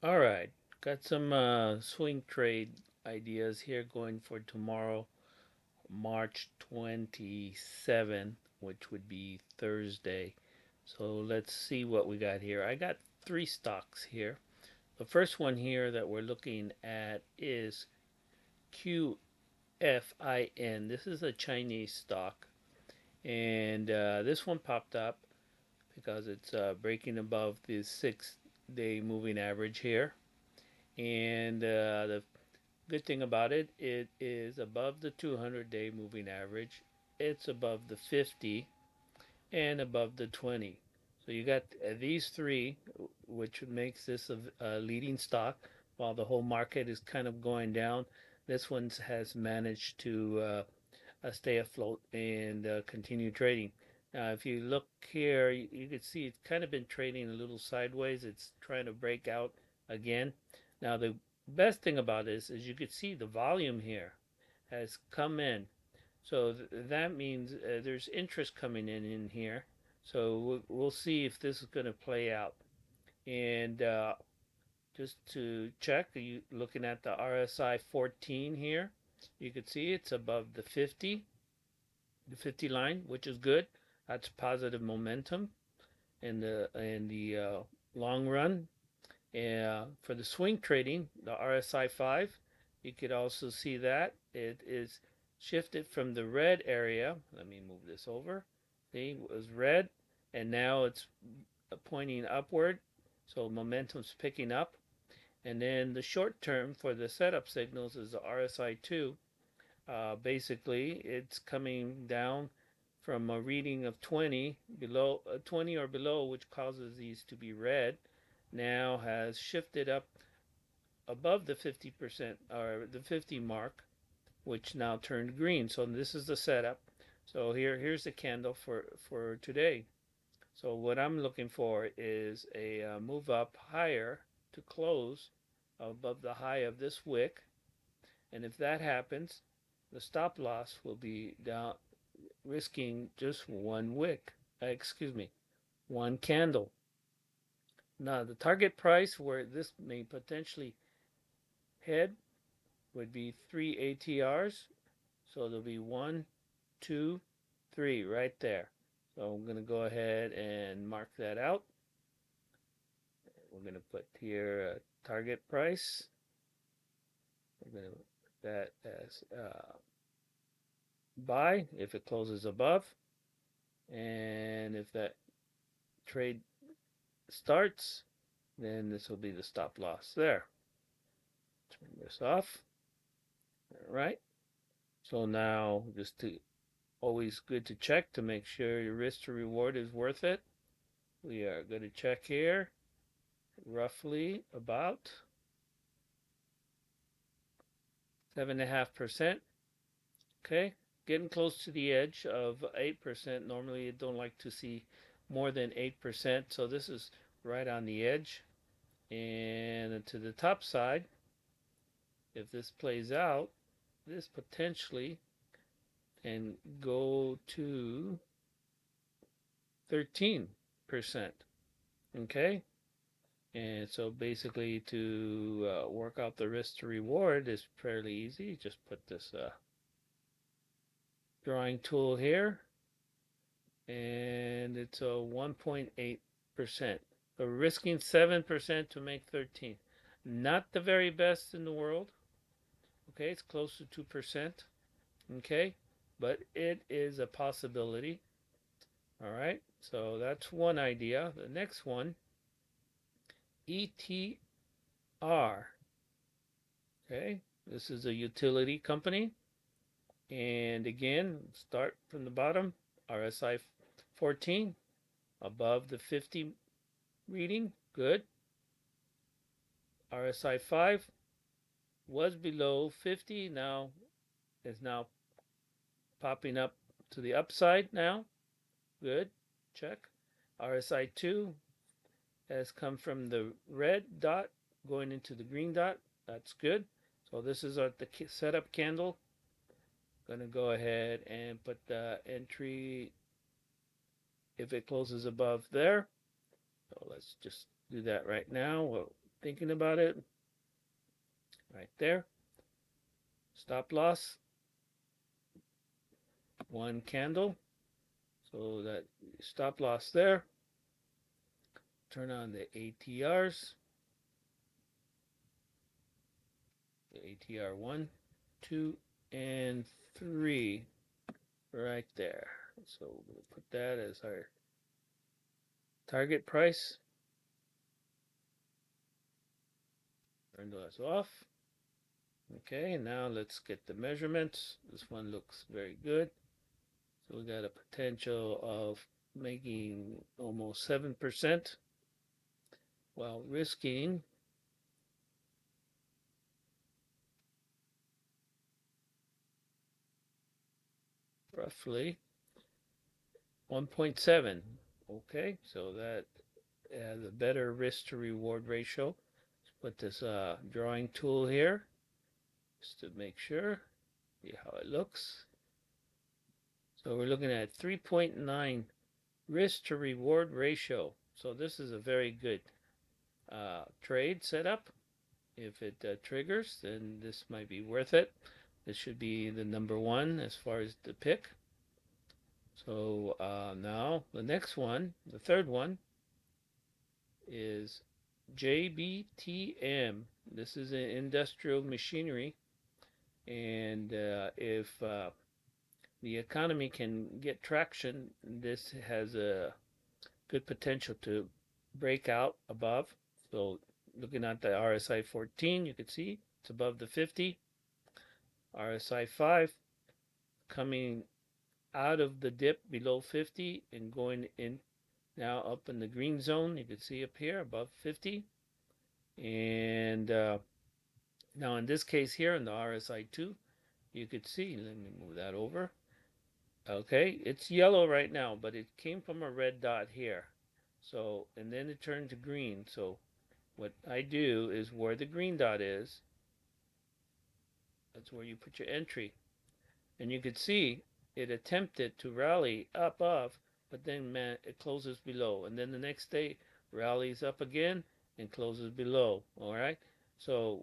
All right, got some swing trade ideas here going for tomorrow, March 27, which would be Thursday. So let's see what we got here. I got three stocks here. The first one here that we're looking at is QFIN. This is a Chinese stock, and this one popped up because it's breaking above the 6 day moving average here. And the good thing about it, it is above the 200-day moving average. It's above the 50 and above the 20. So you got these three, which makes this a leading stock while the whole market is kind of going down. This one has managed to stay afloat and continue trading. Now, if you look here, you can see it's kind of been trading a little sideways. It's trying to break out again. Now, the best thing about this is you can see the volume here has come in. So that means there's interest coming in here. So we'll see if this is going to play out. And just to check, are you looking at the RSI 14 here? You can see it's above the 50 line, which is good. That's positive momentum in the long run. For the swing trading, the RSI 5, you could also see that it is shifted from the red area. Let me move this over. See, it was red, and now it's pointing upward. So momentum's picking up. And then the short term for the setup signals is the RSI 2. Basically, it's coming down from a reading of 20 below 20 or below, which causes these to be red. Now has shifted up above the 50% or the 50 mark, which now turned green. So this is the setup. So here's the candle for today. So what I'm looking for is a move up higher to close above the high of this wick, and if that happens, the stop loss will be down, risking just one wick. Excuse me, one candle. Now the target price where this may potentially head would be 3 ATRs. So there'll be one, two, three right there. So I'm going to go ahead and mark that out. We're going to put here target price. We're going to put that as buy if it closes above. And if that trade starts, then this will be the stop loss there. Turn this off. All right. So now just to always good to check to make sure your risk to reward is worth it. We are going to check here roughly about 7.5%. Okay, getting close to the edge of 8%. Normally, you don't like to see more than 8%. So this is right on the edge. And to the top side, if this plays out, this potentially can go to 13%. Okay, and so basically to work out the risk to reward is fairly easy. Just put this drawing tool here, and it's a 1.8%. So we're risking 7% to make 13. Not the very best in the world. Okay, it's close to 2%. Okay, but it is a possibility. All right, so that's one idea. The next one, ETR. Okay, this is a utility company. And again, start from the bottom, RSI 14, above the 50 reading, good. RSI 5 was below 50, now is now popping up to the upside now, good, check. RSI 2 has come from the red dot going into the green dot, that's good. So this is the setup candle. Gonna go ahead and put the entry if it closes above there. So let's just do that right now. We'll thinking about it. Right there. Stop loss. One candle. So that stop loss there. Turn on the ATRs. The ATR 1, 2, and 3 right there. So we'll put that as our target price. Turn those off. Okay, now let's get the measurements. This one looks very good. So we got a potential of making almost 7% while risking roughly 1.7. Okay, so that has a better risk to reward ratio. Let's put this drawing tool here just to make sure. See how it looks. So we're looking at 3.9 risk to reward ratio. So this is a very good trade setup. If it triggers, then this might be worth it. This should be the number one as far as the pick. So now the next one, the third one, is JBTM. This is an industrial machinery, and if the economy can get traction, this has a good potential to break out above. So looking at the RSI 14, you can see it's above the 50. RSI 5 coming out of the dip below 50 and going in now up in the green zone. You can see up here above 50. And now in this case here in the RSI 2, you could see, let me move that over. Okay, it's yellow right now, but it came from a red dot here. So, and then it turned to green. So what I do is where the green dot is, that's where you put your entry. And you could see it attempted to rally up off, but then man, it closes below. And then the next day rallies up again and closes below. All right. So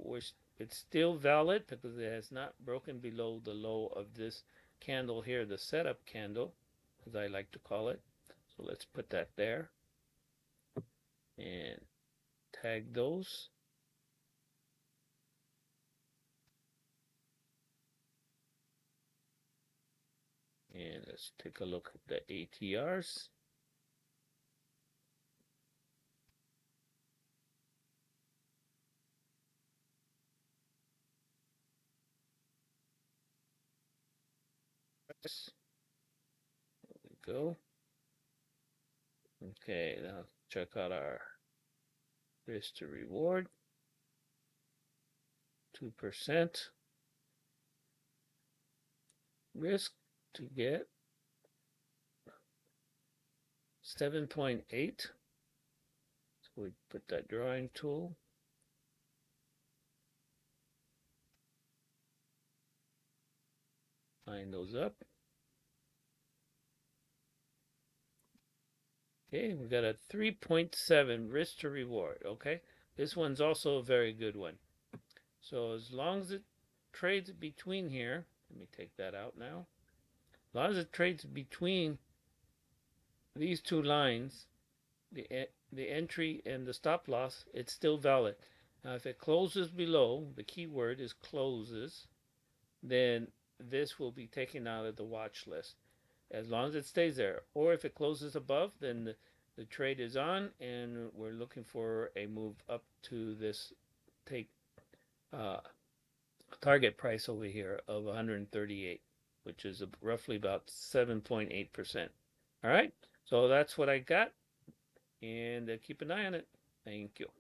it's still valid because it has not broken below the low of this candle here, the setup candle, as I like to call it. So let's put that there and tag those. And let's take a look at the ATRs. There we go. Okay, now check out our risk to reward. 2% risk to get 7.8. So we put that drawing tool. Line those up. Okay, we got a 3.7 risk to reward. Okay, this one's also a very good one. So as long as it trades between here, let me take that out now. As long as it trades between these two lines, the entry and the stop loss, it's still valid. Now, if it closes below, the keyword is closes, then this will be taken out of the watch list as long as it stays there. Or if it closes above, then the trade is on, and we're looking for a move up to this take target price over here of 138, which is roughly about 7.8%. All right, so that's what I got, and keep an eye on it. Thank you.